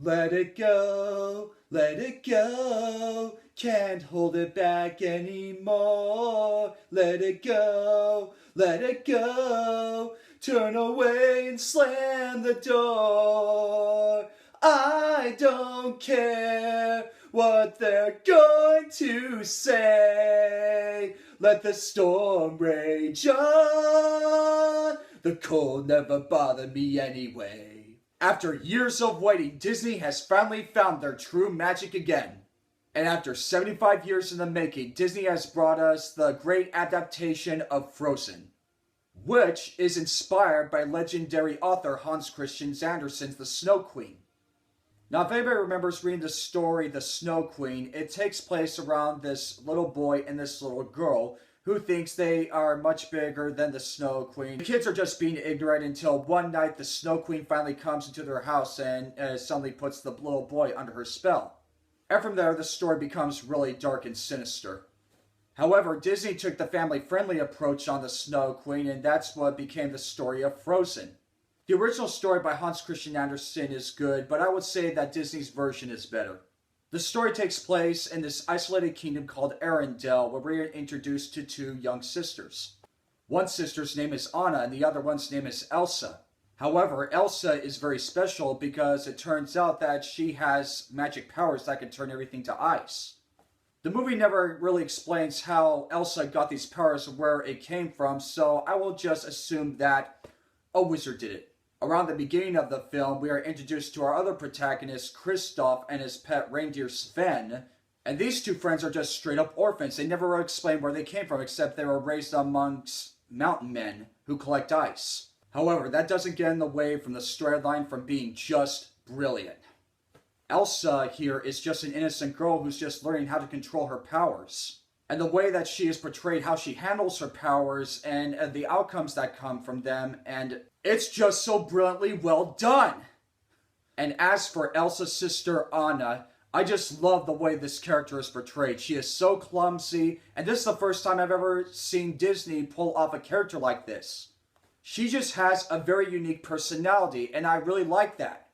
Let it go, can't hold it back anymore. Let it go, turn away and slam the door. I don't care what they're going to say. Let the storm rage on. The cold never bothered me anyway. After years of waiting, Disney has finally found their true magic again. And after 75 years in the making, Disney has brought us the great adaptation of Frozen, which is inspired by legendary author Hans Christian Andersen's The Snow Queen. Now, if anybody remembers reading the story The Snow Queen, it takes place around this little boy and this little girl who thinks they are much bigger than the Snow Queen. The kids are just being ignorant until one night the Snow Queen finally comes into their house and suddenly puts the little boy under her spell. And from there, the story becomes really dark and sinister. However, Disney took the family-friendly approach on the Snow Queen, and that's what became the story of Frozen. The original story by Hans Christian Andersen is good, but I would say that Disney's version is better. The story takes place in this isolated kingdom called Arendelle, where we are introduced to two young sisters. One sister's name is Anna, and the other one's name is Elsa. However, Elsa is very special because it turns out that she has magic powers that can turn everything to ice. The movie never really explains how Elsa got these powers and where it came from, so I will just assume that a wizard did it. Around the beginning of the film, we are introduced to our other protagonist, Kristoff, and his pet reindeer, Sven. And these two friends are just straight up orphans. They never explain where they came from, except they were raised amongst mountain men who collect ice. However, that doesn't get in the way from the storyline from being just brilliant. Elsa here is just an innocent girl who's just learning how to control her powers. And the way that she is portrayed, how she handles her powers, and the outcomes that come from them, and it's just so brilliantly well done. And as for Elsa's sister, Anna, I just love the way this character is portrayed. She is so clumsy, and this is the first time I've ever seen Disney pull off a character like this. She just has a very unique personality, and I really like that.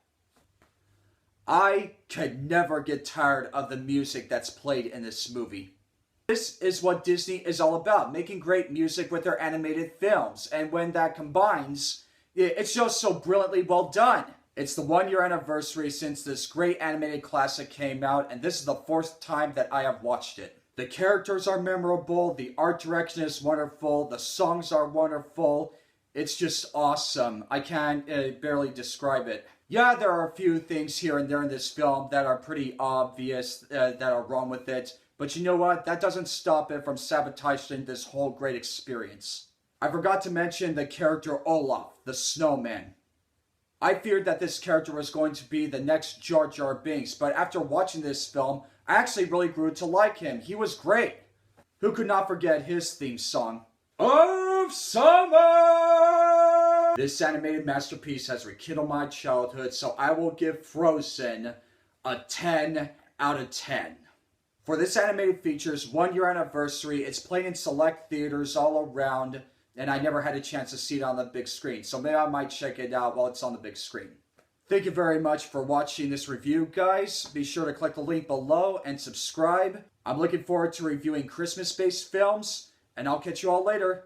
I could never get tired of the music that's played in this movie. This is what Disney is all about, making great music with their animated films, and when that combines, it's just so brilliantly well done. It's the 1-year anniversary since this great animated classic came out, and this is the 4th time that I have watched it. The characters are memorable, the art direction is wonderful, the songs are wonderful. It's just awesome. I can't barely describe it. Yeah, there are a few things here and there in this film that are pretty obvious that are wrong with it. But you know what? That doesn't stop it from sabotaging this whole great experience. I forgot to mention the character Olaf, the snowman. I feared that this character was going to be the next Jar Jar Binks, but after watching this film, I actually really grew to like him. He was great. Who could not forget his theme song? Of Summer! This animated masterpiece has rekindled my childhood, so I will give Frozen a 10 out of 10. For this animated feature's 1-year anniversary, it's playing in select theaters all around, and I never had a chance to see it on the big screen, so maybe I might check it out while it's on the big screen. Thank you very much for watching this review, guys. Be sure to click the link below and subscribe. I'm looking forward to reviewing Christmas-based films, and I'll catch you all later.